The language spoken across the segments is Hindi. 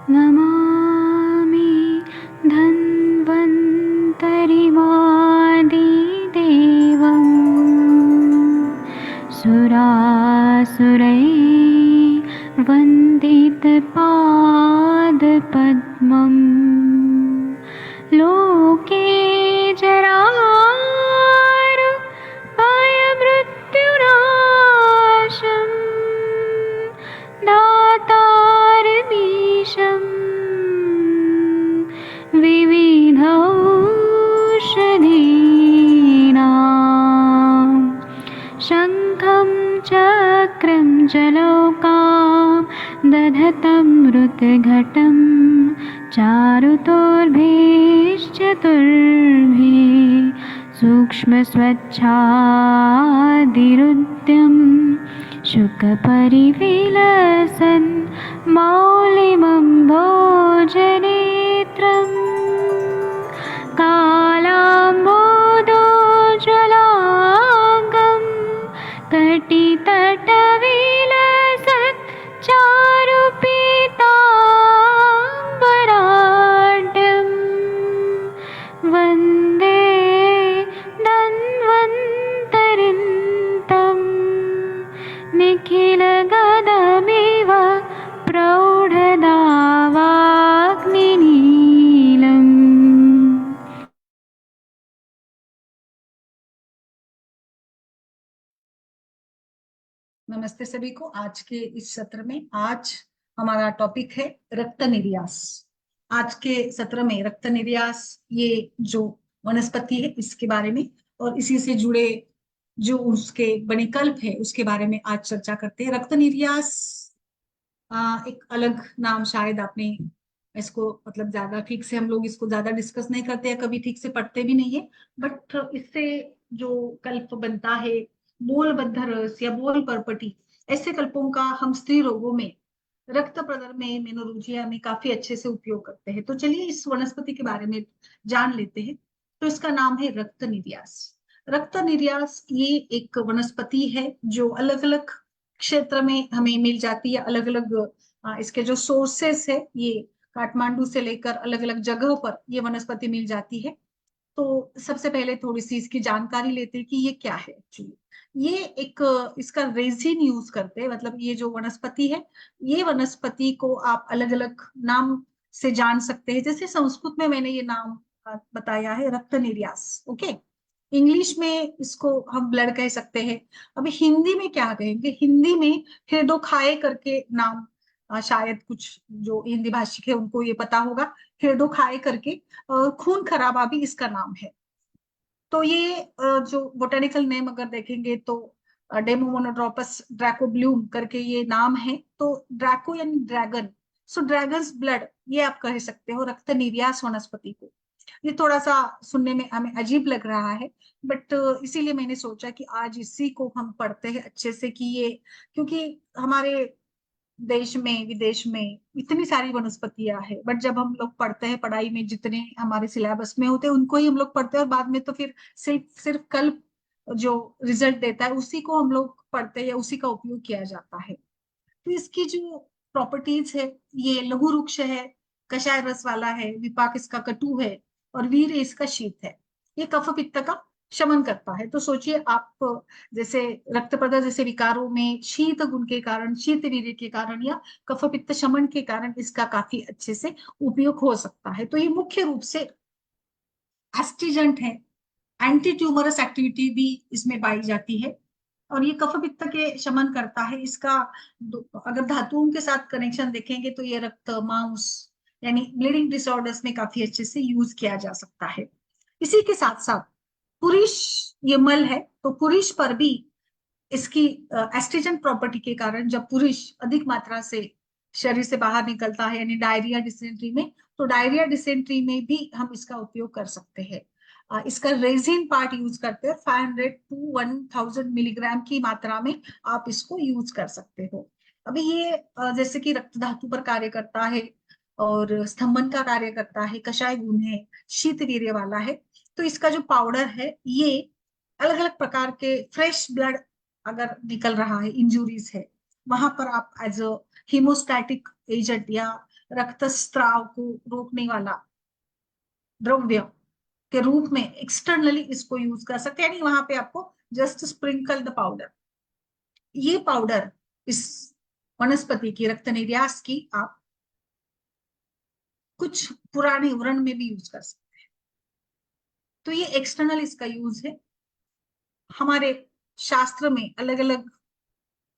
नमामि धन्वन्तरिमादिदेवं सुरासुरैर्वन्दितपादपद्मं लोके जरामृत्युनाशं दातारमीशं विविधौषधीनां शङ्खं चक्रं जलौकां दधतं मृतघटं चारुतोर्भिश्चतुर्भिः सूक्ष्मस्वच्छादिरुद्यं शुकपरिविलसन् मौलिमं भोजनेत्रम् कालाम्बोदोज्ज्वलाङ्गं कटितटविलसत् चारुपीताम्बराढ्यं वन्दे धन्वन्तरिन्तं निखिलगदमिव प्रौढदावाग्निनीलम्। नमस्ते सभी को। आज के इस सत्र में आज हमारा टॉपिक है रक्त निर्यास। आज के सत्र में रक्त निर्यास ये जो वनस्पति है इसके बारे में और इसी से जुड़े जो उसके विकल्प है उसके बारे में आज चर्चा करते हैं। रक्त निर्यास एक अलग नाम, शायद आपने इसको मतलब ज्यादा ठीक से हम लोग इसको ज्यादा डिस्कस नहीं करते हैं, कभी ठीक से पढ़ते भी नहीं है, बट इससे जो कल्प बनता है बोलबद्ध रस या बोल परपटी, ऐसे कल्पों का हम स्त्री रोगों में, रक्त प्रदर में, मेनोरेजिया में काफी अच्छे से उपयोग करते हैं। तो चलिए इस वनस्पति के बारे में जान लेते हैं। तो इसका नाम है रक्त निर्यास। रक्त निर्यास ये एक वनस्पति है जो अलग अलग क्षेत्र में हमें मिल जाती है। अलग अलग इसके जो सोर्सेस है, ये काठमांडू से लेकर अलग अलग जगहों पर ये वनस्पति मिल जाती है। तो सबसे पहले थोड़ी सी इसकी जानकारी लेते हैं कि ये क्या है एक्चुअली। ये एक इसका रेजिन यूज करते हैं, मतलब ये जो वनस्पति है, ये वनस्पति को आप अलग अलग नाम से जान सकते हैं। जैसे संस्कृत में मैंने ये नाम बताया है रक्त निर्यास, ओके। इंग्लिश में इसको हम ब्लड कह सकते हैं। अभी हिंदी में क्या कहेंगे, हिंदी में हृदोखाए करके नाम, शायद कुछ जो हिंदी भाषिक है उनको ये पता होगा, हृदोखाए करके खून खराबा भी इसका नाम है। तो ये जो बोटेनिकल नेम अगर देखेंगे तो डेमोमोनोट्रोपस ड्रैकोब्लूम करके ये नाम है। तो ड्रैको यानी ड्रैगन, सो ड्रैगन्स ब्लड ये आप कह सकते हो रक्त निर्यास वनस्पति को। ये थोड़ा सा सुनने में हमें अजीब लग रहा है, बट इसीलिए मैंने सोचा कि आज इसी को हम पढ़ते हैं अच्छे से, कि ये क्योंकि हमारे देश में विदेश में इतनी सारी वनस्पतियां हैं, बट जब हम लोग पढ़ते हैं पढ़ाई में जितने हमारे सिलेबस में होते हैं उनको ही हम लोग पढ़ते हैं, और बाद में तो फिर सिर्फ सिर्फ कल जो रिजल्ट देता है उसी को हम लोग पढ़ते हैं या उसी का उपयोग किया जाता है। तो इसकी जो प्रॉपर्टीज है, ये लघु वृक्ष है, कषाय रस वाला है, विपाक इसका कटु है और वीर इसका शीत है। ये कफ पित्त का शमन करता है। तो सोचिए आप, जैसे रक्त प्रदर जैसे विकारों में शीत गुण के कारण, शीत वीर्य के कारण या कफ पित्त शमन के कारण इसका काफी अच्छे से उपयोग हो सकता है। तो ये मुख्य रूप से एस्ट्रीजेंट है, एंटी ट्यूमरस एक्टिविटी भी इसमें पाई जाती है और ये कफ पित्त के शमन करता है। इसका अगर धातुओं के साथ कनेक्शन देखेंगे तो ये रक्त मांस यानी ब्लीडिंग डिसऑर्डर्स में काफी अच्छे से यूज किया जा सकता है। इसी के साथ साथ पुरुष, ये मल है तो पुरुष पर भी इसकी एस्ट्रीजेंट प्रॉपर्टी के कारण जब पुरुष अधिक मात्रा से शरीर से बाहर निकलता है यानी डायरिया डिसेंट्री में, तो डायरिया डिसेंट्री में भी हम इसका उपयोग कर सकते हैं। इसका रेजिन पार्ट यूज करते हैं, 500 टू 1000 मिलीग्राम की मात्रा में आप इसको यूज कर सकते हो। अभी ये जैसे कि रक्त धातु पर कार्य करता है और स्तंभन का कार्य करता है, कषाय गुण है, शीत वीर्य वाला है। तो इसका जो पाउडर है ये अलग अलग प्रकार के फ्रेश ब्लड अगर निकल रहा है, इंजुरीज है, वहां पर आप एज अ हीमोस्टैटिक एजेंट या रक्तस्राव को रोकने वाला द्रव्य के रूप में एक्सटर्नली इसको यूज कर सकते हैं, यानी वहां पे आपको जस्ट स्प्रिंकल द पाउडर, ये पाउडर इस वनस्पति की रक्त निर्यास की आप कुछ पुराने व्रण में भी यूज कर सकते हैं। तो ये एक्सटर्नल इसका यूज है। हमारे शास्त्र में अलग अलग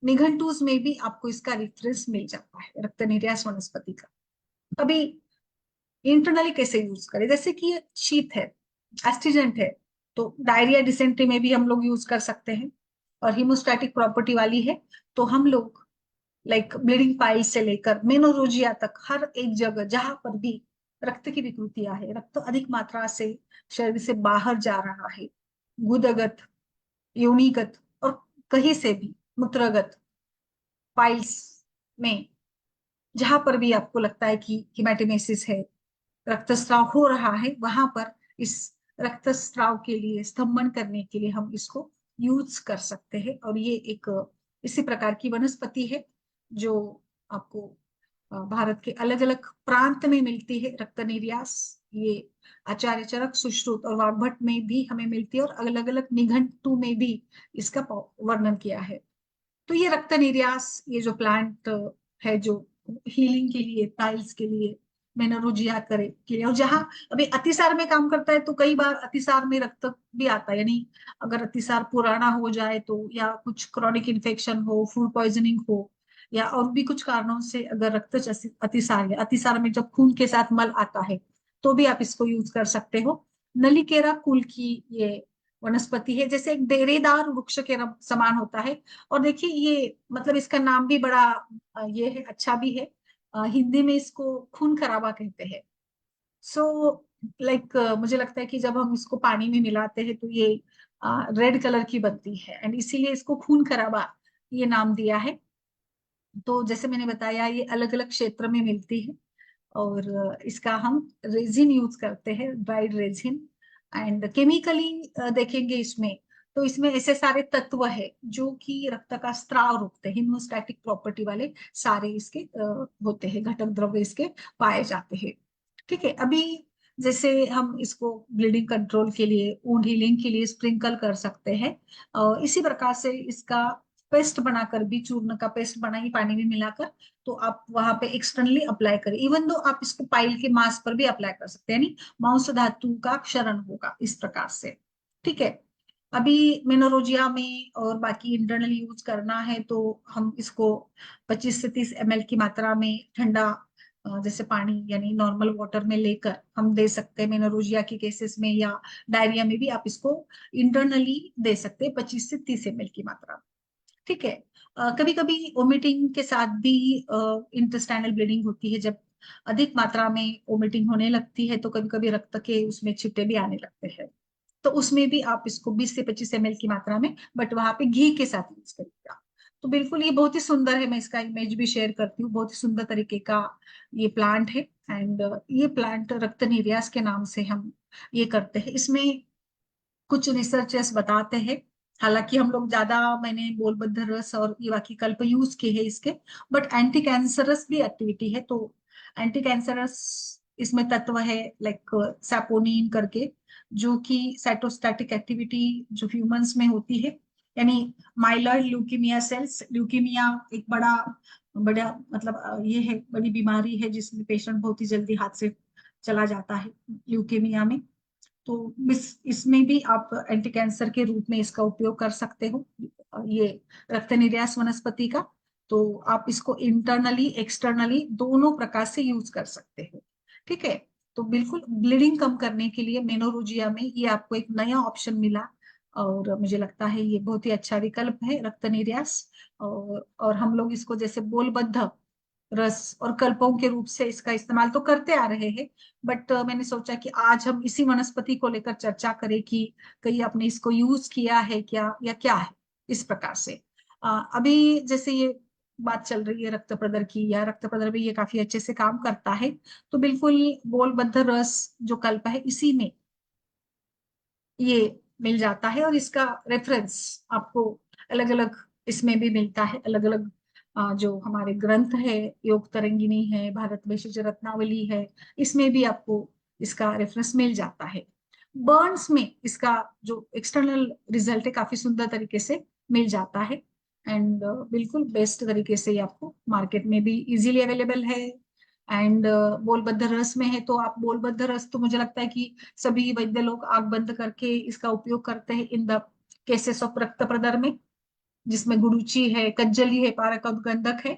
निघंटुस में भी आपको इसका रेफरेंस मिल जाता है रक्त निर्यास वनस्पति का। अभी इंटरनली कैसे यूज करें, जैसे कि ये शीत है, एस्ट्रिजेंट है, तो डायरिया डिसेंट्री में भी हम लोग यूज कर सकते हैं, और हीमोस्टैटिक प्रॉपर्टी वाली है, तो हम लोग लाइक ब्लीडिंग पाइल से लेकर मेनोरोजिया तक हर एक जगह जहां पर भी रक्त की विकृतियां है, रक्त अधिक मात्रा से शरीर से बाहर जा रहा है, गुदगत, योनिगत और कहीं से भी मूत्रगत पाइल्स में, जहां पर भी आपको लगता है कि हिमेटेमेसिस है, रक्तस्राव हो रहा है, वहां पर इस रक्तस्राव के लिए स्तंभन करने के लिए हम इसको यूज कर सकते हैं। और ये एक इसी प्रकार की वनस्पति है जो आपको भारत के अलग अलग प्रांत में मिलती है। रक्त निर्यास ये आचार्य चरक, सुश्रुत और वाग्भट में भी हमें मिलती है, और अलग अलग निघंटु में भी इसका वर्णन किया है। तो ये रक्त निर्यास, ये जो प्लांट है, जो हीलिंग के लिए, पाइल्स के लिए, मेनोरोजिया करे के लिए, और जहां अभी अतिसार में काम करता है, तो कई बार अतिसार में रक्त भी आता है, यानी अगर अतिसार पुराना हो जाए तो, या कुछ क्रॉनिक इन्फेक्शन हो, फूड पॉइजनिंग हो, या और भी कुछ कारणों से अगर रक्त अतिसार है, अतिसार में जब खून के साथ मल आता है, तो भी आप इसको यूज कर सकते हो। नलिकेरा कुल की ये वनस्पति है, जैसे एक डेरेदार वृक्ष के समान होता है। और देखिए ये मतलब इसका नाम भी बड़ा ये है, अच्छा भी है। हिंदी में इसको खून खराबा कहते हैं। सो लाइक मुझे लगता है कि जब हम इसको पानी में मिलाते हैं तो ये रेड कलर की बनती है, एंड इसीलिए इसको खून खराबा ये नाम दिया है। तो जैसे मैंने बताया, ये अलग अलग क्षेत्र में मिलती है, और इसका हम रेजिन यूज करते हैं, ड्राइड रेजिन। एंड केमिकली देखेंगे इसमें, तो इसमें ऐसे सारे तत्व है जो कि रक्त का स्त्राव रोकते हैं, हीमोस्टैटिक प्रॉपर्टी वाले सारे इसके होते हैं, घटक द्रव्य इसके पाए जाते हैं। ठीक है, अभी जैसे हम इसको ब्लीडिंग कंट्रोल के लिए, वुंड हीलिंग के लिए स्प्रिंकल कर सकते हैं, इसी प्रकार से इसका पेस्ट बनाकर भी, चूर्ण का पेस्ट बनाई पानी में मिलाकर, तो आप वहां पे एक्सटर्नली अप्लाई करें। इवन दो आप इसको पाइल के मांस पर भी अप्लाई कर सकते हैं, यानी मांस धातु का क्षरण होगा इस प्रकार से। ठीक है, अभी मेनोरोजिया में और बाकी इंटरनली यूज करना है तो हम इसको 25 से 30 ml की मात्रा में ठंडा जैसे पानी, यानी नॉर्मल वाटर में लेकर हम दे सकते हैं मेनोरोजिया के केसेस में, या डायरिया में भी आप इसको इंटरनली दे सकते हैं 25 से 30 ml की मात्रा। ठीक है, कभी कभी वोमिटिंग के साथ भी इंटेस्टाइनल ब्लीडिंग होती है, जब अधिक मात्रा में वोमिटिंग होने लगती है तो कभी कभी रक्त के उसमें छिट्टे भी आने लगते हैं, तो उसमें भी आप इसको 20 से 25 ml की मात्रा में, बट वहां पे घी के साथ यूज करिएगा। तो बिल्कुल ये बहुत ही सुंदर है, मैं इसका इमेज भी शेयर करती हूँ, बहुत ही सुंदर तरीके का ये प्लांट है। एंड ये प्लांट रक्त निर्यास के नाम से हम ये करते हैं। इसमें कुछ रिसर्चर्स बताते हैं, हालांकि हम लोग ज्यादा, मैंने बोलबद्ध रस और ये बाकी कल्प यूज किए हैं इसके, बट एंटी कैंसरस भी एक्टिविटी है। तो एंटी कैंसरस इसमें तत्व है लाइक सैपोनिन करके, जो कि साइटोस्टैटिक एक्टिविटी जो ह्यूमंस में होती है, यानी माइलॉइड ल्यूकीमिया सेल्स, ल्यूकीमिया एक बड़ा बड़ा मतलब ये है, बड़ी बीमारी है जिसमें पेशेंट बहुत ही जल्दी हाथ से चला जाता है ल्यूकीमिया में। तो इसमें भी आप एंटी कैंसर के रूप में इसका उपयोग कर सकते हो, ये रक्त निर्यास वनस्पति का। तो आप इसको इंटरनली एक्सटर्नली दोनों प्रकार से यूज कर सकते हो। ठीक है, तो बिल्कुल ब्लीडिंग कम करने के लिए मेनोरोजिया में ये आपको एक नया ऑप्शन मिला, और मुझे लगता है ये बहुत ही अच्छा विकल्प है रक्त निर्यास। और हम लोग इसको जैसे बोलबद्ध रस और कल्पों के रूप से इसका इस्तेमाल तो करते आ रहे हैं, बट मैंने सोचा कि आज हम इसी वनस्पति को लेकर चर्चा करें कि कहीं आपने इसको यूज किया है क्या, या क्या है इस प्रकार से। अभी जैसे ये बात चल रही है रक्त प्रदर की, या रक्त प्रदर भी ये काफी अच्छे से काम करता है, तो बिल्कुल बोलबद्ध रस जो कल्प है इसी में ये मिल जाता है, और इसका रेफरेंस आपको अलग अलग इसमें भी मिलता है, अलग अलग जो हमारे ग्रंथ है, योग तरंगिणी है, भारत भेषज रत्नावली है, इसमें भी आपको इसका रेफरेंस मिल जाता है। बर्न्स में इसका जो एक्सटर्नल रिजल्ट है काफी सुंदर तरीके से मिल जाता है, एंड बिल्कुल बेस्ट तरीके से ये आपको मार्केट में भी इजीली अवेलेबल है। एंड बोलबद्ध रस में है तो आप बोलबद्ध रस, तो मुझे लगता है कि सभी वैद्य लोग आंख बंद करके इसका उपयोग करते हैं इन द केसेस ऑफ रक्त प्रदर में, जिसमें गुड़ूची है, कज्जली है, पारक और गंधक है,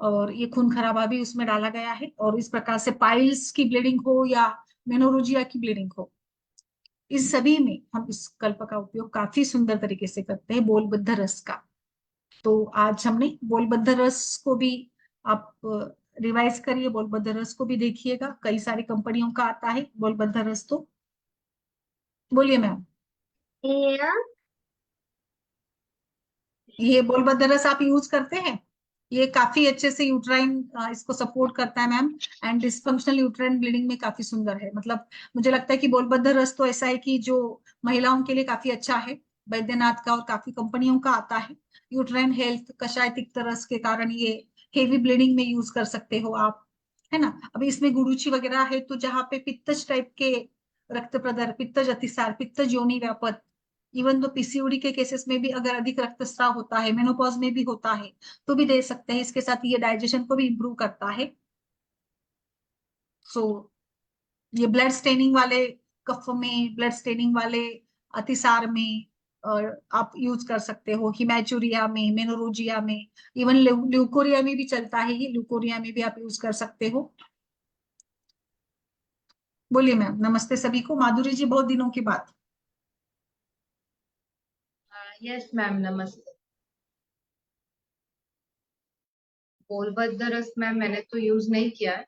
और ये खून खराबा भी उसमें डाला गया है। और इस प्रकार से पाइल्स की ब्लीडिंग हो या मेनोरोजिया की ब्लीडिंग हो, इस सभी में हम इस कल्प का उपयोग काफी सुंदर तरीके से करते हैं बोलबद्ध रस का। तो आज हमने बोलबद्ध रस को भी, आप रिवाइज करिए, बोलबद्ध रस को भी देखिएगा, कई सारी कंपनियों का आता है बोलबद्ध रस। तो बोलिए मैम, ये बोलबद्ध रस आप यूज करते हैं? ये काफी अच्छे से यूट्राइन इसको सपोर्ट करता है ma'am, and dysfunctional uterine bleeding में काफी सुंदर है। मतलब मुझे लगता है कि बोलबद्ध रस तो ऐसा है कि जो महिलाओं के लिए काफी अच्छा है, बैद्यनाथ का और काफी कंपनियों का आता है। यूट्राइन हेल्थ कषाय तिक्त रस के कारण ये हेवी ब्लीडिंग में यूज कर सकते हो आप, है ना। अभी इसमें गुरुची वगैरह है, तो जहाँ पे पित्तज टाइप के रक्त प्रदर, पित्तज अतिसार, पित्तज योनि व्यापत, इवन तो पीसीओडी के केसेस में भी अगर अधिक रक्तस्राव होता है, मेनोपॉज में भी होता है, तो भी दे सकते हैं। इसके साथ ये डाइजेशन को भी इम्प्रूव करता है। सो ये ब्लड स्टेनिंग वाले कफ में, ब्लड स्टेनिंग वाले अतिसार में और आप यूज कर सकते हो, हिमैचुरिया में, मेनोरोजिया में, इवन ल्यूकोरिया में भी चलता है ये, ल्यूकोरिया में भी आप यूज कर सकते हो। बोलिए मैम, नमस्ते सभी को, माधुरी जी बहुत दिनों के बाद। यस मैम, नमस्ते। बोलबद्ध रस मैम मैंने तो यूज नहीं किया है।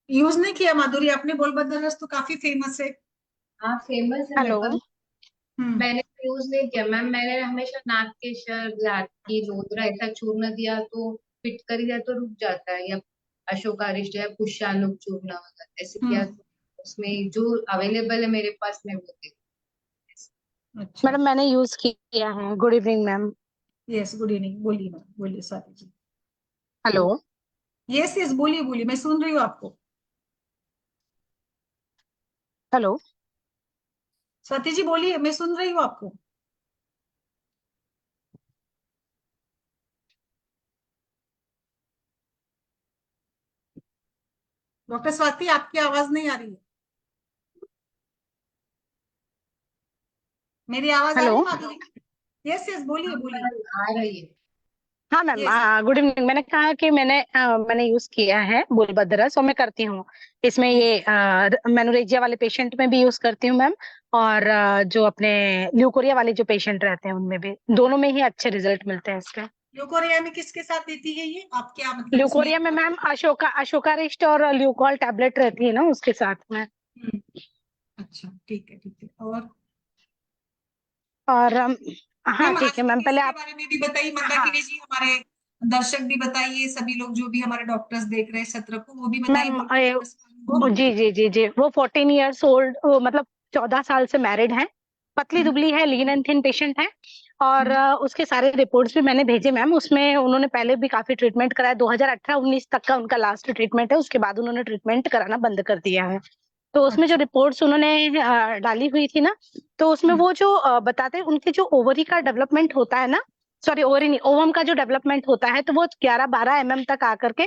यूज नहीं किया माधुरी आपने? बोलबद्ध रस तो काफी फेमस है। हाँ, फेमस है हेलो। पर हम्म। मैंने यूज नहीं किया मैम। मैंने हमेशा नाक के शर, लात की लोदरा ऐसा चूर्ण दिया तो फिट कर दिया तो रुक जाता है, या अशोकारिष्ट या पुष्यानुक चूर्ण वगैरह ऐसे किया हम्म। तो उसमें जो अवेलेबल है मेरे पास में वो दे। अच्छा। मैडम मैंने यूज किया है। Good evening ma'am. Yes, good evening. बोलिए मैम, बोलिए Swati ji. Hello. Yes yes, बोलिए बोलिए, मैं सुन रही हूँ आपको। हेलो। स्वाति जी बोलिए, मैं सुन रही हूँ आपको। डॉक्टर स्वाति, आपकी आवाज नहीं आ रही है। मेरी आवाज आ रही हेलो। है माधुरी? यस यस, बोलिए बोलिए। आ रही है। हाँ मैम, यस। Good evening. मैंने कहा कि मैंने यूज किया है बोलबद्ध रस, और मैं करती हूँ इसमें यस। ये मेनोरेजिया वाले पेशेंट में भी यूज करती हूँ मैम, और जो अपने ल्यूकोरिया वाले जो पेशेंट रहते हैं उनमें भी, दोनों में ही अच्छे रिजल्ट मिलते हैं इसके। ल्यूकोरिया में किसके साथ देती है ये? आप क्या मतलब इसमें? ल्यूकोरिया में मैम अशोकारिष्ट और ल्यूकोल टैबलेट रहती है ना उसके साथ में। हम्म, अच्छा ठीक है ठीक है। और हाँ मैम ठीक आगे है मैम, भी पहले इसके आप। बारे में भी बताइए, हाँ मंदाकिनी जी, हमारे दर्शक भी बताइए, सभी लोग जो भी हमारे डॉक्टर्स देख रहे हैं सत्र को, वो भी बताइए मैम, बोलबद्ध रस का अनुभव। जी जी जी जी, वो 14 ईयर्स ओल्ड, मतलब 14 साल से मैरिड है, पतली हम्म। दुबली है, लीन एंड थिन पेशेंट है। और हम्म। उसके सारे रिपोर्ट्स भी मैंने भेजे मैम। उसमें उन्होंने पहले भी काफी ट्रीटमेंट कराया, 2018-19 तक का उनका लास्ट ट्रीटमेंट है, उसके बाद उन्होंने ट्रीटमेंट कराना बंद कर दिया है। तो उसमें जो अच्छा। रिपोर्ट्स उन्होंने डाली हुई थी ना, तो उसमें हम्म। वो जो बताते हैं उनके जो ओवरी का डेवलपमेंट होता है ना, सॉरी ओवरी नहीं, ओवम का जो डेवलपमेंट होता है, तो वो 11-12 तक आकर के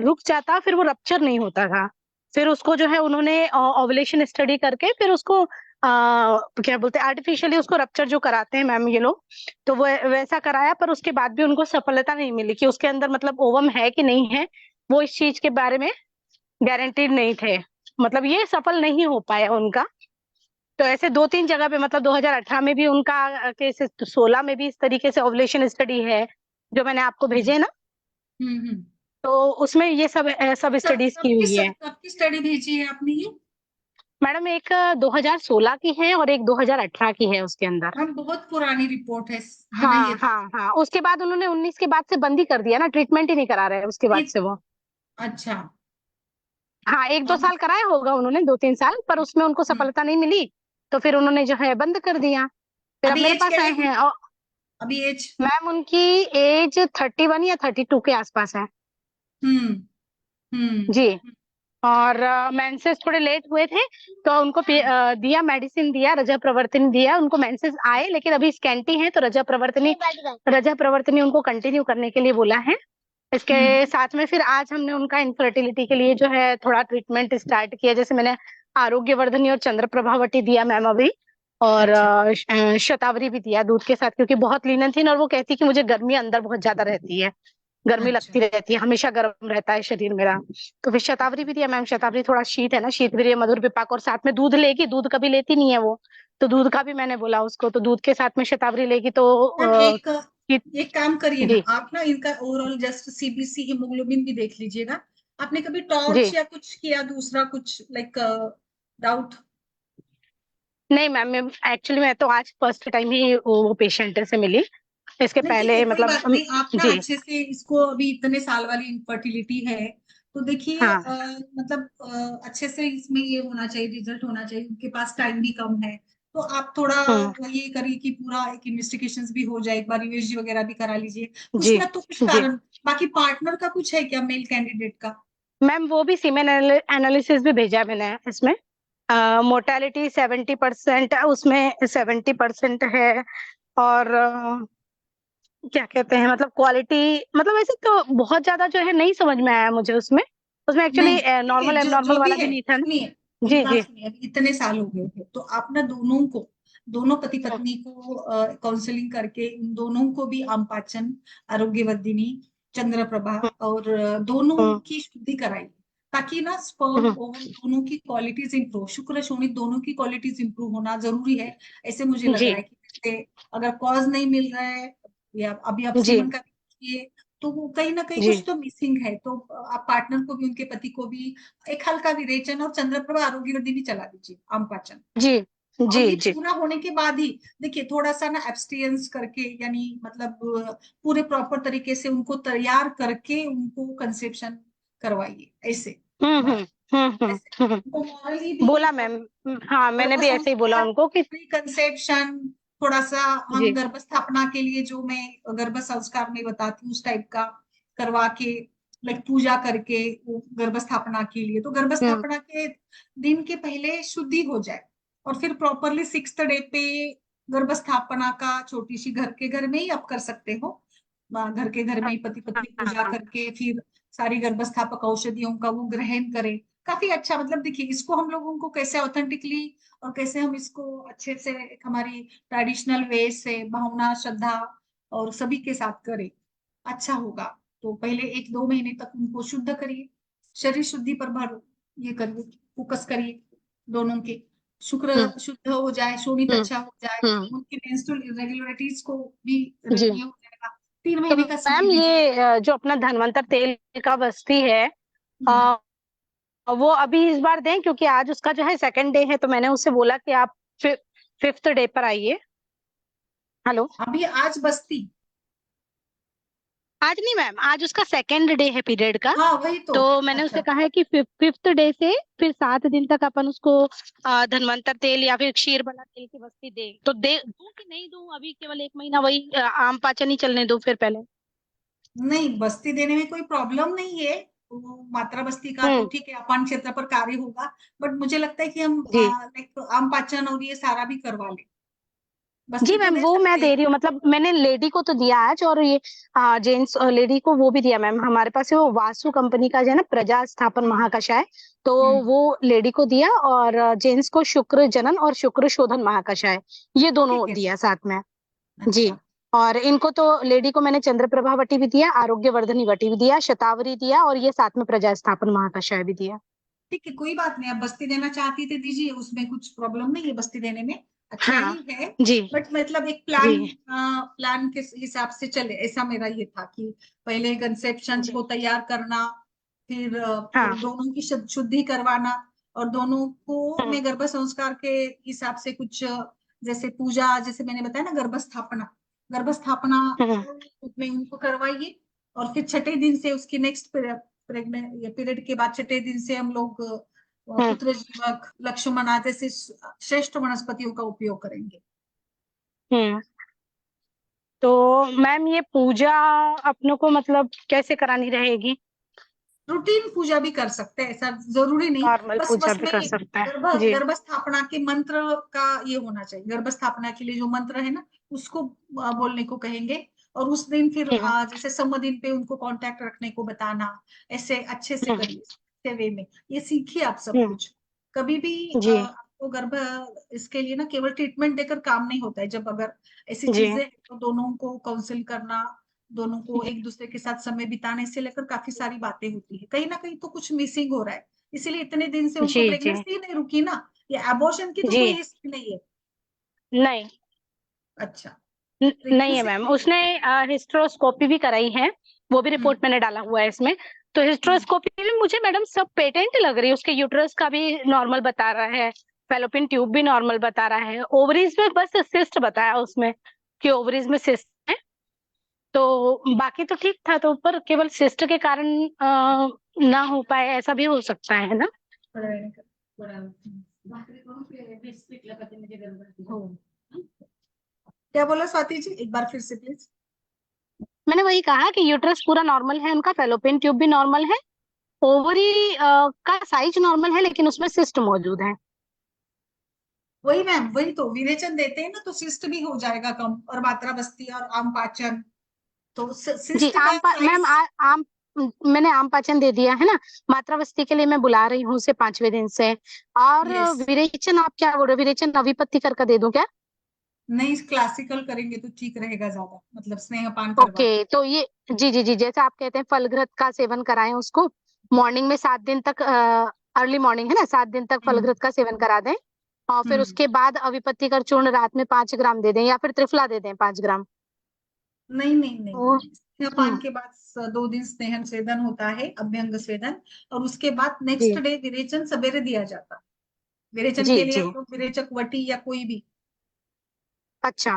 रुक जाता, फिर वो रप्चर नहीं होता था। फिर उसको जो है उन्होंने ओवुलेशन स्टडी करके फिर उसको क्या बोलते हैं, आर्टिफिशियली उसको रप्चर जो कराते हैं मैम ये लोग, तो वो वैसा कराया, पर उसके बाद भी उनको सफलता नहीं मिली कि उसके अंदर मतलब ओवम है कि नहीं है, वो इस चीज के बारे में गारंटीड नहीं थे, मतलब ये सफल नहीं हो पाया उनका। तो ऐसे 2-3 जगह पे, मतलब 2018 में भी उनका केस, 16 में भी इस तरीके से ओवुलेशन स्टडी है जो मैंने आपको भेजे ना, हम्म। तो उसमें ये सब सब सब स्टडीज की सबकी हुई है। सबकी स्टडी भेजी है आपने ये? मैडम एक 2016 की है और एक 2018 की है उसके अंदर। हम बहुत पुरानी रिपोर्ट है ना हाँ ये? हाँ हाँ, उसके बाद उन्होंने 19 के बाद से बंद ही कर दिया ना, ट्रीटमेंट ही नहीं करा रहे हैं उसके बाद ये- से वो। अच्छा। हाँ, एक दो अब साल कराया होगा उन्होंने, 2-3 साल, पर उसमें उनको हम्म, सफलता नहीं मिली, तो फिर उन्होंने जो है बंद कर दिया। फिर अब अभी मेरे एज पास क्या आए है? हैं और अभी एज? मैम उनकी एज 31 या 32 के आसपास है। हम्म। हम्म। जी। और मेंसेस थोड़े लेट हुए थे, तो उनको दिया, मेडिसिन दिया, रजा प्रवर्तनी दिया, उनको मेंसेस आए लेकिन अभी स्कैंटी है, तो रजा प्रवर्तनी उनको कंटिन्यू करने के लिए बोला है। हम्म। इसके साथ में फिर आज हमने उनका इनफर्टिलिटी के लिए जो है थोड़ा ट्रीटमेंट स्टार्ट किया, जैसे मैंने आरोग्य वर्धनी और चंद्र प्रभावती दिया मैम अभी, और अच्छा। शतावरी भी दिया दूध के साथ, क्योंकि बहुत लीन थी और वो कहती कि मुझे गर्मी अंदर बहुत ज्यादा रहती है, गर्मी अच्छा। लगती रहती है, हमेशा गर्म रहता है शरीर मेरा। तो फिर शतावरी भी दिया मैम। शतावरी थोड़ा शीत है ना, शीत वीर्य मधुर विपाक, और साथ में दूध लेगी, दूध कभी लेती नहीं है वो, तो दूध का भी मैंने बोला उसको, तो दूध के साथ में शतावरी लेगी तो मैम शीत- एक काम करिए ना जी आप, ना इनका ओवरऑल जस्ट सीबीसी हीमोग्लोबिन भी देख लीजिएगा। आपने कभी जी। टॉर्च या कुछ किया दूसरा कुछ लाइक डाउट? नहीं मैम, एक्चुअली मैं तो आज फर्स्ट टाइम ही वो पेशेंट से मिली, इसके नहीं ठीक है, पहले कोई मतलब बात नहीं। आप ना जी अच्छे से इसको, अभी इतने साल वाली इनफर्टिलिटी है तो देखिए हाँ। मतलब अच्छे से इसमें ये होना चाहिए, रिजल्ट होना चाहिए। उनके पास टाइम भी कम है, तो आप थोड़ा हम्म। ये करिए कि पूरा एक इन्वेस्टिगेशन भी हो जाए, एक बार यूएसजी वगैरह भी करा लीजिए। कुछ जी ना तो कुछ जी कारण। बाकी पार्टनर का कुछ है क्या, मेल कैंडिडेट का? मैम, वो भी सीमेन एनालिसिस भी भेजा है मैंने इसमें। मोर्टेलिटी 70% है उसमें, 70% है। और क्या कहते हैं, मतलब क्वालिटी, मतलब ऐसे तो बहुत ज्यादा जो है नहीं समझ में आया मुझे उसमें। उसमें नहीं एक्चुअली देखिए, नॉर्मल जो एबनॉर्मल भी वाला है, भी नहीं था ना। सुनिए, मेरी जी बात जी। सुनिए। अभी इतने साल हो गए हैं तो आप ना दोनों को, दोनों पति हम्म पत्नी को काउंसलिंग करके इन दोनों को भी आमपाचन, आरोग्यवर्धिनी, चंद्र प्रभा और दोनों हम्म की शुद्धि कराइए, ताकि ना स्पर्म हम्म ओवम दोनों की क्वालिटीज इंप्रूव, शुक्र शोणित दोनों की क्वालिटीज इंप्रूव होना जरूरी है। ऐसे मुझे लग जी रहा है कि जैसे अगर कॉज नहीं मिल रहा है, या अभी आप जी सीमन का देखिए, तो वो कहीं ना कहीं जी कुछ तो मिसिंग है। तो आप पार्टनर को भी, उनके पति को भी एक हल्का विरेचन और चंद्रप्रभा आरोग्यवर्धिनी चला दीजिए, आमपाचन। जी और जी ये जी। पूरा होने के बाद ही देखिए, थोड़ा सा ना एब्सटेंस करके, यानी मतलब पूरे प्रॉपर तरीके से उनको तैयार करके उनको कंसेप्शन करवाइए। ऐसे बात, ऐसे हम्म। उनको मॉरली भी बोला और मैम। हाँ, मैंने गर्भ भी ऐसे ही बोला संस्कार, उनको कि प्री कंसेप्शन, थोड़ा सा हम जी। गर्भ स्थापना के लिए जो मैं गर्भ संस्कार में बताती हूँ उस टाइप का करवा के, लाइक पूजा करके वो गर्भ स्थापना के लिए, तो गर्भ हम्म स्थापना के दिन के पहले शुद्धि हो जाए, और फिर प्रॉपरली 6th डे पे गर्भ स्थापना का छोटी सी घर के घर में ही आप कर सकते हो। घर के घर में ही पति पत्नी पूजा हाँ करके फिर सारी गर्भस्थापक औषधियों का वो ग्रहण करें। काफी अच्छा, मतलब देखिए इसको हम लोगों को कैसे ऑथेंटिकली और कैसे हम इसको अच्छे से एक हमारी ट्रेडिशनल वे से भावना, श्रद्धा और सभी के साथ करें, अच्छा होगा। तो पहले 1-2 महीने तक उनको शुद्ध करिए, शरीर शुद्धि पर भर ये करिए, फोकस करिए दोनों के। हम्म शुक्र शुद्ध हो जाए, शोणित हम्म अच्छा हो जाए, हम्म। उनकी मेंस्ट्रुअल इरेगुलरिटीज को भी जी। ये हो जाएगा। 3 तो महीने का समय मैम दीजिए। ये जो अपना धनवंतर तेल का बस्ती है, हम्म। वो अभी इस बार दें, क्योंकि आज उसका जो है सेकंड डे है, तो मैंने उससे बोला कि आप 5th डे पर आइए। हेलो। अभी आज बस्ती? आज नहीं मैम, आज उसका सेकंड डे है पीरियड का। हाँ वही तो। तो मैंने उससे अच्छा। कहा है कि 5th डे से फिर 7 दिन तक अपन उसको धनवंतर तेल या फिर क्षीर वाला तेल की बस्ती दे, तो दे दूं कि नहीं दूं? अभी केवल 1 महीना वही आम पाचन ही चलने दो फिर पहले। नहीं, बस्ती देने में कोई प्रॉब्लम नहीं है। वो मात्रा बस्ती का तो हम्म। ठीक है, अपान क्षेत्र पर कार्य होगा। बट मुझे लगता है कि हम जी लाइक आम पाचन और ये सारा भी करवा लें, बस्ती जी तो मैम, दे वो मैं सकते दे हैं। रही हूँ, मतलब मैंने लेडी को तो दिया आज, और ये जेंट्स लेडी को वो भी दिया मैम। हमारे पास है वो वासु कंपनी का जो है ना, प्रजा स्थापन हम्म। महाकषाय, तो हम्म। वो लेडी को दिया, और जेंट्स को शुक्र जनन और शुक्र शोधन महाकषाय, ये दोनों ठीक है। दिया साथ में। जी। अच्छा। और इनको तो लेडी को मैंने चंद्र प्रभा वटी भी दिया, आरोग्य वर्धनी वटी भी दिया, शतावरी दिया, और ये साथ में प्रजा स्थापन महाकषाय भी दिया। ठीक है, कोई बात नहीं। आप बस्ती देना चाहती थे दीजिए, उसमें कुछ प्रॉब्लम नहीं है बस्ती देने में, अच्छा हाँ ही है। जी बट मतलब एक जी प्लान के हिसाब से चले, ऐसा मेरा ये था कि पहले कंसेप्शन जी को तैयार करना, फिर हाँ दोनों की शुद्धि करवाना, और दोनों को मैं गर्भ संस्कार के हिसाब से कुछ जैसे पूजा, जैसे मैंने बताया ना, गर्भ स्थापना में उनको करवाइए। और फिर छठे दिन से उसकी नेक्स्ट प्रेग्नेंट या पीरियड के बाद छठे दिन से हम लोग पुत्र जीवक, लक्ष्मण आदि जैसे श्रेष्ठ वनस्पतियों का उपयोग करेंगे। तो मैम ये पूजा अपनों को मतलब कैसे करानी रहेगी? रूटीन पूजा भी कर सकते हैं, ऐसा जरूरी नहीं। नॉर्मल बस पूजा बस भी में कर सकते हैं जी। गर्भ स्थापना के मंत्र का ये होना चाहिए। गर्भ स्थापना के लिए जो मंत्र है ना, उसको बोलने को कहेंगे। और उस दिन फिर जैसे सम दिन पे उनको कांटेक्ट रखने को बताना, ऐसे अच्छे से करिए, अच्छे वे में। ये सीखिए आप सब कुछ। कभी भी जी आपको गर्भ, इसके लिए ना केवल ट्रीटमेंट देकर काम नहीं होता है। जब अगर ऐसी जी चीजें हैं, तो दोनों को काउंसिल करना, दोनों को एक दूसरे के साथ समय बिताने से लेकर काफी सारी बातें होती है। कहीं ना कहीं तो कुछ मिसिंग हो रहा है, इसीलिए इतने दिन से उनको जी जी प्रेगनेंसी नहीं रुकी ना। ये एबॉर्शन की तो जी कोई रिस्क नहीं है। नहीं अच्छा, नहीं है प्रेगनेंसी मैम, नहीं उसने है। हिस्ट्रोस्कोपी भी कराई है, वो भी हम्म, रिपोर्ट मैंने डाला हुआ है इसमें। तो हिस्ट्रोस्कोपी में मुझे मैडम सब पेटेंट लग रही है। उसके यूट्रस का भी नॉर्मल बता रहा है, फेलोपियन ट्यूब भी नॉर्मल बता रहा है, ओवरीज में बस सिस्ट बताया उसमें कि ओवरीज में सिस्ट है। तो बाकी तो ठीक था, तो पर केवल सिस्ट के कारण ना हो पाए ऐसा भी हो सकता है ना? हो। क्या बोला स्वाति जी, एक बार फिर से प्लीज। मैंने वही कहा कि यूट्रस पूरा नॉर्मल है उनका, फेलोपियन ट्यूब भी नॉर्मल है, ओवरी का साइज नॉर्मल है, लेकिन उसमें सिस्ट मौजूद है। वही मैम, वही तो विरेचन देते हैं ना, तो सिस्ट भी हो जाएगा कम, और मात्रा बस्ती और आम पाचन, तो जी सिस्ट का मैम साइज। आम मैंने आम पाचन दे दिया है ना। मात्रावस्थी के लिए मैं बुला रही हूँ उसे 5वें दिन से। और यस, विरेचन आप क्या बोल रहे हो, विरेचन अविपत्ति करके दे दूं क्या? नहीं क्लासिकल करेंगे तो ठीक रहेगा ज्यादा, मतलब स्नेहपान करवा ओके, के। तो ये जी जी जी, जैसे आप कहते हैं फलघृत का सेवन कराएं उसको मॉर्निंग में 7 दिन तक, अर्ली मॉर्निंग है ना, 7 दिन तक हम्म फलघृत का सेवन करा दें। और फिर हम्म। उसके बाद अविपत्ति कर चूर्ण रात में 5 ग्राम दे दें, या फिर त्रिफला दे दें 5 ग्राम। नहीं नहीं नहीं, ओ, स्नेहपान हम्म, के बाद 2 दिन स्नेहन स्वेदन होता है, अभ्यंग स्वेदन। और उसके बाद नेक्स्ट जी डे विरेचन सवेरे दिया जाता। विरेचन जी के लिए जी। हम लोग विरेचक वटी या कोई भी। अच्छा,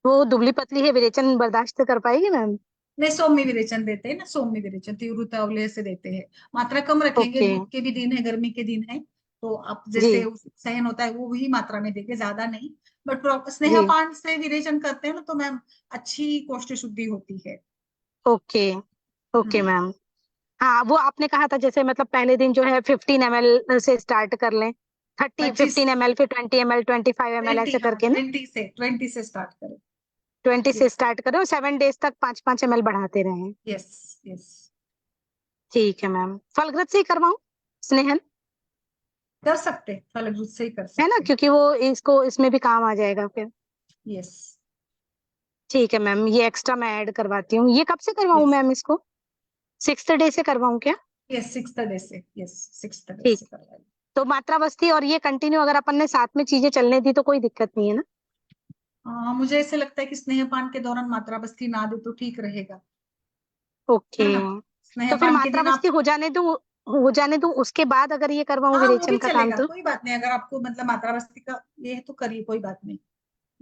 वो दुबली पतली है, विरेचन बर्दाश्त कर पाएगी मैम? नहीं, सौम्य विरेचन देते हैं ना, सौम्य विरेचन तीव्रता अवलय से देते हैं। मात्रा कम रखेंगे, ओके धूप के भी दिन है, गर्मी के दिन है, तो आप जी जैसे सहन होता है वो वही मात्रा में देंगे, ज्यादा नहीं। बट जी। स्नेहपान से विरेचन करते हैं ना, तो मैम अच्छी कोष्ठ शुद्धि होती है। ओके ओके हम्म, मैम। हाँ, वो आपने कहा था जैसे मतलब पहले दिन जो है 15 ml से स्टार्ट कर लें, 30 25, 15 ml, फिर 20 ml, 25 ml 20, ऐसे हाँ करके ना। 20 से स्टार्ट करें। 20 से यस स्टार्ट करें और 7 डेज तक 5-5 ml बढ़ाते रहें। Yes yes. ठीक है मैम, फलघृत से ही करवाऊं स्नेहन? कर सकते, फल से ही कर है ना, सकते। क्योंकि वो इसको इसमें भी काम आ जाएगा फिर। यस ठीक है मैम, ये एक्स्ट्रा मैं ऐड करवाती हूँ। ये कब से करवाऊँ यस मैम इसको? 6th डे से करवाऊँ क्या? यस, 6th डे से, यस 6th डे ठीक। से करवाइए। तो मात्रावस्थी और ये कंटिन्यू अगर अपन ने साथ में चीजें चलने दी तो कोई दिक्कत नहीं है ना? मुझे ऐसे लगता है कि स्नेहपान के दौरान मात्रा बस्ती ना दे तो ठीक रहेगा, ओके, है ना। तो फिर स्नेहपान के दिन मात्रावस्थी आप, हो जाने दूं उसके बाद अगर ये करवाऊं हाँ वो भी विरेचन का काम चलेगा, तो? कोई बात नहीं। अगर आपको मतलब मात्रा बस्ती का ये है तो करिए, कोई बात नहीं।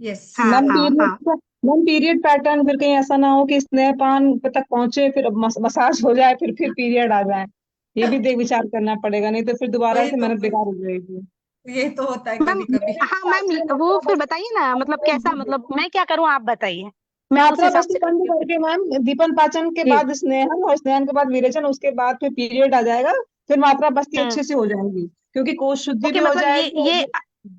यस। हाँ मैम हाँ हाँ। पीरियड मैम पीरियड पैटर्न फिर कहीं ऐसा ना हो कि स्नेहपान पे तक पहुंचे फिर मसाज हो जाए फिर पीरियड आ जाए। ये भी देख विचार करना पड़ेगा, नहीं तो फिर दोबारा वही से तो, मेहनत बेकार हो जाएगी। ये तो होता है मैम, कभी कभी। हाँ मैम, वो फिर बताइए ना, मतलब कैसा, मतलब मैं क्या करूं आप बताइए, मैं उस मात्रा हिसाब बस्ती से बंद करती हूँ। करके मैम दीपन पाचन के जी। बाद स्नेहन और स्नेहन के बाद विरेचन, उसके बाद फिर पीरियड आ जाएगा। फिर मात्रा बस्ती हम्म। अच्छे से हो जाएगी, क्योंकि कोष शुद्धि ओके, भी हो मतलब जाएगी और ये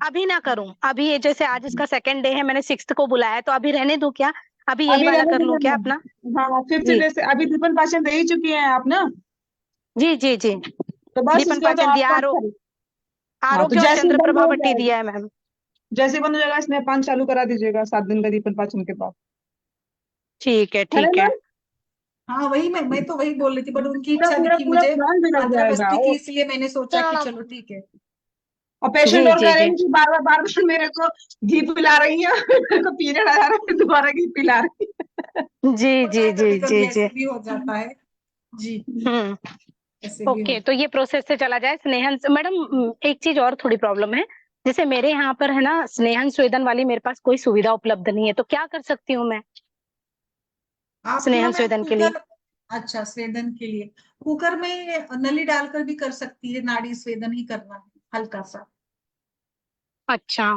अभी ना करूं? अभी ये जैसे आज इसका 2nd डे है, मैंने 6th को बुलाया है, तो अभी रहने दूं क्या? अभी यही अभी वाला रहने कर लूं दीजिए क्या अपना? मैम। हाँ, 5th जी डे से अभी दीपन पाचन दे ही चुकी हैं आप ना, जी जी जी। तो बस दीपन उसके बाद तो पाचन दिया, आपका अच्छा है। हाँ, तो आरोग्य और जैसे ही बंद चंद्र हो वटी जाएगा, दिया है मैम। जैसे ही बंद हो जाएगा स्नेहपान चालू करा दीजिएगा 7 दिन का दीपन पाचन के बाद। ठीक है है ना ठीक है। मैम? हाँ वही, मैं तो वही बोल रही थी, बट उनकी पूरा इच्छा पूरा दिखी पूरा मुझे प्लान बिगड़ मात्रा जाएगा। बस्ती की, इसलिए मैंने सोचा कि चलो ठीक है। और पेशेंट जी और जी कह रहे जी हैं कि बार बार मेरे को घी पिला रही है मेरे को पीरियड आ रहा है फिर दोबारा घी पिला रही जी होता जी है, जी कभी जी कभी जी। ऐसे भी हो जाता है। जी। हम्म। ऐसे भी ओके, होता तो ये प्रोसेस से चला जाए स्नेहन मैडम। एक चीज और थोड़ी प्रॉब्लम है, जैसे मेरे यहाँ पर है ना स्नेहन स्वेदन वाली मेरे पास कोई सुविधा उपलब्ध नहीं है, तो क्या कर सकती हूँ मैं आप ना स्नेहन मैम स्वेदन के लिए? कुकर, अच्छा स्वेदन के लिए कुकर में नली डालकर भी कर सकती है, नाड़ी स्वेदन ही करना है हल्का सा। अच्छा।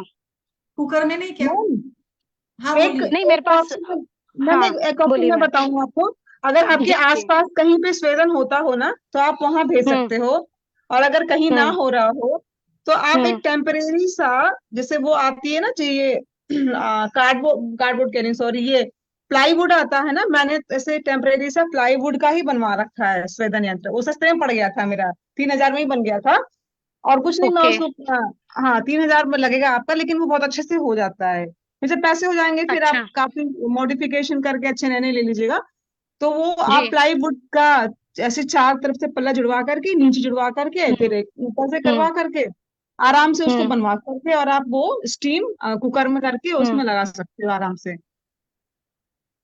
कुकर में नहीं क्या? मैम हाँ एक बोलिए। नहीं मेरे एक पास। ऑप्शन, मैम हाँ एक ऑप्शन बोलिए मैं मैम। बताऊंगा आपको। अगर आपके जी जी। आसपास कहीं पे स्वेदन होता हो ना तो आप वहां भेज हम्म सकते हो। और अगर कहीं ना हम्म हो रहा हो तो आप एक हम्म टेम्परेरी सा, जैसे वो आती है ना जो ये कार्डबोर्ड कार्डबोर्ड कह रही सॉरी, ये प्लाईवुड आता है ना, मैंने ऐसे टेम्परेरी सा प्लाईवुड का ही बनवा रखा है स्वेदन यंत्र। वो सस्ते में पड़ गया था, मेरा 3,000 में ही बन गया था। और कुछ नहीं, मैं ओके। उसको हाँ 3,000 में लगेगा आपका, लेकिन वो बहुत अच्छे से हो जाता है। जैसे पैसे हो जाएंगे फिर आप अच्छा। काफी मॉडिफिकेशन करके अच्छे नए नए ले लीजिएगा। तो वो आप जी। प्लाईवुड का ऐसे चार तरफ से पल्ला जुड़वा करके, नीचे जुड़वा करके, हम्म फिर एक ऊपर से हम्म करवा करके आराम से उसको हम्म बनवा करके, और आप वो स्टीम कुकर में करके हम्म उसमें लगा सकते हो आराम से।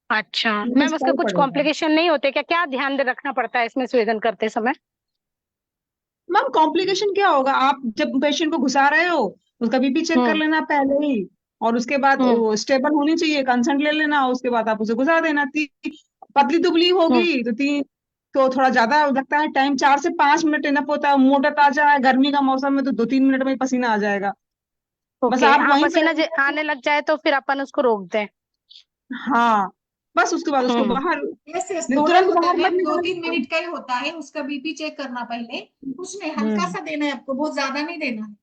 अच्छा इतने मैम, उसके सस्ता ही कुछ पड़ेगा। कॉम्प्लिकेशन नहीं होते क्या? क्या ध्यान दे रखना पड़ता है इसमें स्वेदन करते समय? मैम कॉम्प्लिकेशन क्या होगा, आप जब पेशेंट को घुसा रहे हो उसका बीपी चेक कर हम्म लेना पहले ही। और उसके बाद हम्म वो स्टेबल होनी चाहिए, कंसल्ट ले लेना, उसके बाद आप उसे घुसा देना। पतली दुबली हम्म होगी तो तो थोड़ा ज्यादा लगता है टाइम, 4 से 5 मिनट इनफ होता है। मोटा ताजा है, गर्मी का मौसम में तो 2-3 मिनट में ही पसीना आ जाएगा। बस ओके। आप हाँ, वहीं पे पसीना रहेंगे आने लग जाए तो फिर अपन उसको रोक दें। हाँ, बस उसके बाद उसको हम्म बाहर, यस यस, थोड़ा ही तुरंत होता है बाहर मत मैम, 2-3 मिनट निकालिए। का ही होता है, उसका बीपी चेक करना पहले। कुछ नहीं, हल्का हम्म सा देना है आपको, बहुत ज्यादा नहीं देना है,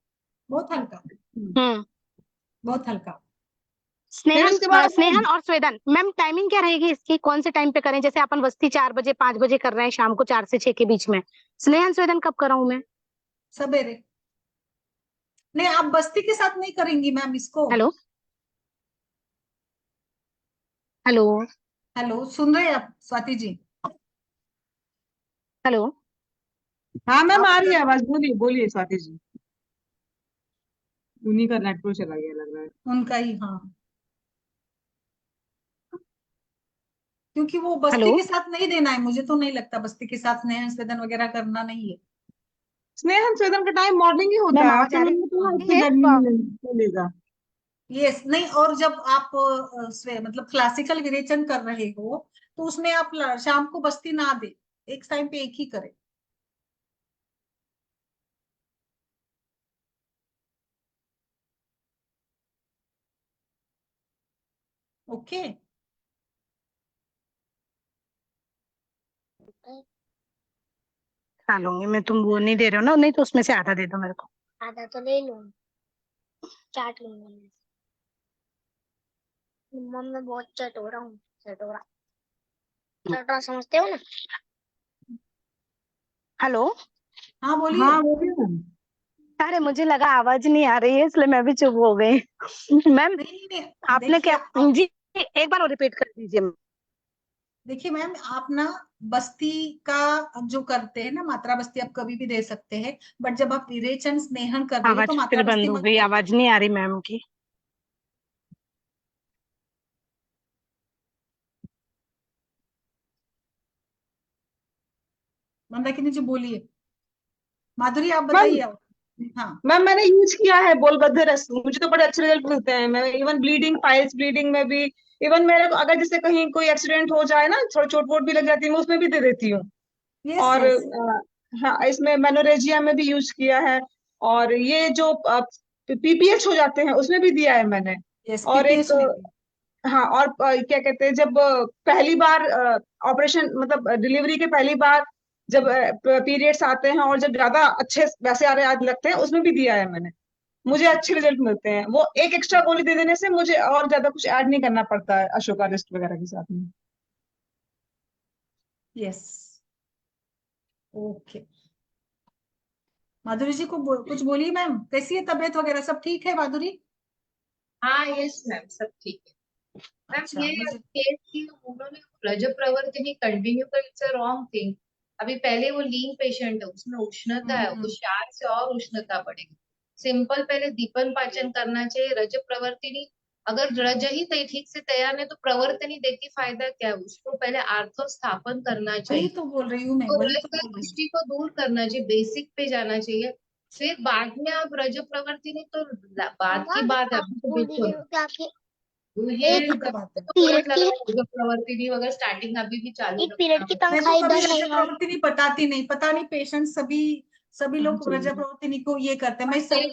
बहुत हल्का, हम्म बहुत हल्का। फिर स्नेहन उसके बाद स्नेहन और स्वेदन मैम, टाइमिंग क्या रहेगी इसकी? कौन से टाइम पे करें? जैसे अपन बस्ती 4 बजे 5 बजे कर रहे हैं, शाम को 4 से 6 के बीच में। स्नेहन स्वेदन कब कराऊं मैं? सवेरे नहीं, आप बस्ती के साथ नहीं करेंगी मैम इसको। हेलो हेलो हेलो, सुन रहे हैं आप स्वाति जी? हेलो। हाँ मैम आप आ रही है आवाज, बोलिए बोलिए स्वाति जी। उन्हीं का नेटवर्क चला गया लग रहा है। उनका ही, हाँ, क्योंकि वो बस्ती हेलो। के साथ नहीं देना है, मुझे तो नहीं लगता बस्ती के साथ स्नेह स्वेदन वगैरह करना नहीं है। स्नेहन स्वेदन का टाइम मॉर्निंग ही होता मैम है, आवाज आ आफ्टरनून में तो रही इतनी है? गर्मी में चलेगा। यस नहीं, और जब आप मतलब क्लासिकल विरेचन कर रहे हो तो उसमें आप शाम को बस्ती ना दे, एक टाइम पे एक ही करें। ओके। खा लूंगी मैं, तुम वो नहीं दे रहे हो ना? नहीं तो उसमें से आधा दे दो मेरे को। आधा तो ले लूं, चाट लूंगा मैं। मम्मी मैं बहुत चटोरा हूँ, चटोरा। चटोरा समझते हो ना? हेलो। हाँ बोलिए। हाँ बोलिए मैम। अरे मुझे लगा आवाज नहीं आ रही है, इसलिए मैं भी चुप हो गई। मैम नहीं नहीं नहीं, आपने देखिए क्या? आप, जी, एक बार और रिपीट कर दीजिए। देखिए मैम आप ना बस्ती का जो करते हैं ना, मात्रा बस्ती आप कभी भी दे सकते हैं, बट जब आप विरेचन स्नेहन कर रहे हो तो आवाज मात्रा फिर बस्ती बंद हो मत गई, करना। आवाज नहीं आ रही मैम की। मंदाकिनी जी बोलिए, माधुरी आप मैम बताइए आप। हाँ। मैम मैंने यूज किया है बोलबद्ध रस, मुझे तो बड़े अच्छे रिजल्ट मिलते हैं। मैं इवन ब्लीडिंग, पाइल्स ब्लीडिंग में भी, इवन मेरे को अगर जैसे कहीं कोई एक्सीडेंट हो जाए ना, थोड़ा चोट वोट भी लग जाती है, मैं उसमें भी दे देती हूँ। यस और यस हाँ इसमें मेनोरेजिया में भी यूज किया है। और ये जो पीपीएच हो जाते हैं उसमें भी दिया है मैंने। यस, और एक पीपीएच में भी। हाँ, और क्या कहते हैं, जब पहली बार ऑपरेशन मतलब डिलीवरी के पहली बार जब पीरियड्स आते हैं और जब ज्यादा अच्छे वैसे आ रहे आज लगते हैं, उसमें भी दिया है मैंने। मुझे अच्छे रिजल्ट मिलते हैं। वो एक एक्स्ट्रा गोली दे देने से मुझे और ज्यादा कुछ ऐड नहीं करना पड़ता है अशोका रिस्ट वगैरह के साथ में। यस। ओके, माधुरी जी को कुछ बोलिए मैम, कैसी है तबीयत वगैरह, सब ठीक है माधुरी? हाँ यस मैम, सब ठीक है। मैम अच्छा, ये मुझे केस की उन्होंने रजत प्रवर्तनी कंटिन्यू कर, इट्स अ रॉन्ग थिंग। अभी पहले वो लीन पेशेंट है, उसमें उष्णता है, वो हम्म, क्षार से और उष्णता बढ़ेगी। सिंपल पहले दीपन पाचन करना चाहिए, रजत प्रवर्तनी अगर रज ही ठीक से तैयार नहीं तो प्रवर्तनी देख के फायदा क्या है, उसको पहले आर्थ स्थापन करना वही चाहिए, तो बोल रही हूँ मैं, तो वही रज तो का बोल रही हूँ। दृष्टि को दूर करना चाहिए, बेसिक पे जाना चाहिए। फिर बाद में आप रज प्रवर्तनी तो बाद की बात है, अभी तो बिल्कुल तो ये वही तो बात है। तो गलत लग रहा है रज प्रवर्तनी वगैरह स्टार्टिंग अभी भी चालू एक पीरियड की रखना। मैं तो तनख्वाह कभी 10 रज हजार। प्रवृत्ति बताती नहीं, पता नहीं पेशेंट सभी लोग रज प्रवृत्ति को ये करते हैं।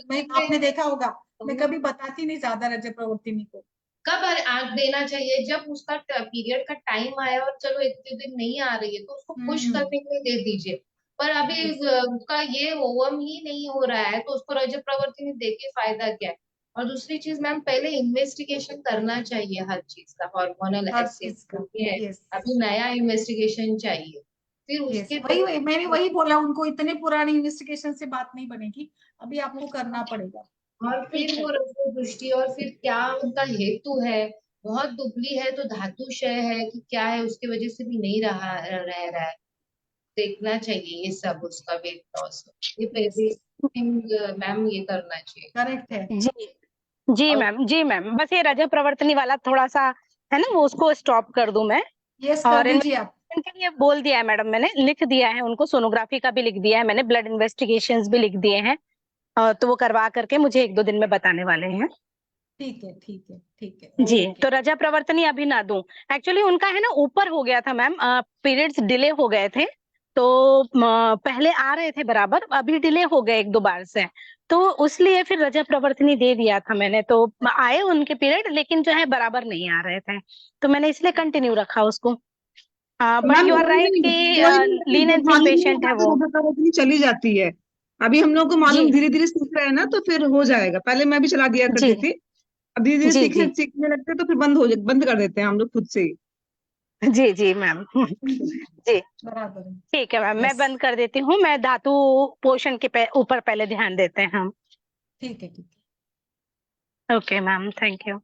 मैं आपने देखा होगा, मैं कभी बताती नहीं ज्यादा रज प्रवृत्ति को। कब आंख देना चाहिए, जब उसका पीरियड का टाइम आया और चलो इतने दिन नहीं आ रही है तो उसको पुश करने के लिए दे दीजिए। पर अभी उसका ये ओवम ही नहीं हो रहा है तो उसको रज प्रवृत्ति में देके फायदा क्या है। और दूसरी चीज मैम, पहले इन्वेस्टिगेशन करना चाहिए हर चीज का, हार्मोनल हर एक्सिस चीज का। है, यस अभी नया इन्वेस्टिगेशन चाहिए, फिर यस, उसके मैंने वही बोला उनको, इतने पुरानी इन्वेस्टिगेशन से बात नहीं बनेगी, अभी आपको करना पड़ेगा। और फिर वो रजो दृष्टि और फिर क्या उनका हेतु है, बहुत दुबली है तो धातु क्षय है कि क्या है, उसकी वजह से भी नहीं रह रहा है, देखना चाहिए ये सब, उसका वेट लॉस ये पहले मैम ये करना चाहिए। करेक्ट है। जी जी और मैम, जी मैम, बस ये रजत प्रवर्तनी वाला थोड़ा सा है ना, वो उसको स्टॉप कर दूं मैं। यस, कर और दीजिए आप। इन्वेस्टिगेशन के लिए बोल दिया है मैडम, मैंने लिख दिया है उनको, सोनोग्राफी का भी लिख दिया है मैंने, ब्लड इन्वेस्टिगेशंस भी लिख दिए हैं। तो वो करवा करके मुझे 1-2 दिन में बताने वाले हैं। ठीक है, ठीक है, ठीक है। जी, ओके। तो रजा प्रवर्तनी अभी ना दूं। एक्चुअली उनका है ना ऊपर हो गया था मैम, पीरियड्स डिले हो गए थे, तो पहले आ रहे थे बराबर, अभी डिले हो गए 1-2 बार से, तो उसलिए फिर रजा प्रवर्तनी दे दिया था मैंने। तो आए उनके पीरियड, लेकिन जो है बराबर नहीं आ रहे थे, तो मैंने इसलिए कंटिन्यू रखा उसको। तो बट मैम यू आर कोई राइट नहीं, कोई कि नहीं, जब लीनेंसी मालूम नहीं पेशेंट होगा है तो वो। रजा चली जाती है। अभी हम लोग को जी मालूम, धीरे धीरे सीख रहे हैं ना, तो फिर हो जाएगा। पहले मैं भी चला दिया जी करती थी, अब धीरे धीरे जी सीखने जी सीखने लगते हैं तो फिर बंद कर देते हैं हम लोग खुद से ही। जी जी मैम। जी बराबर है। ठीक है मैम, मैं यस, बंद कर देती हूँ। मैं धातु पोषण के ऊपर पहले ध्यान देते हैं हम। ठीक है, ठीक है। Okay ma'am, thank you.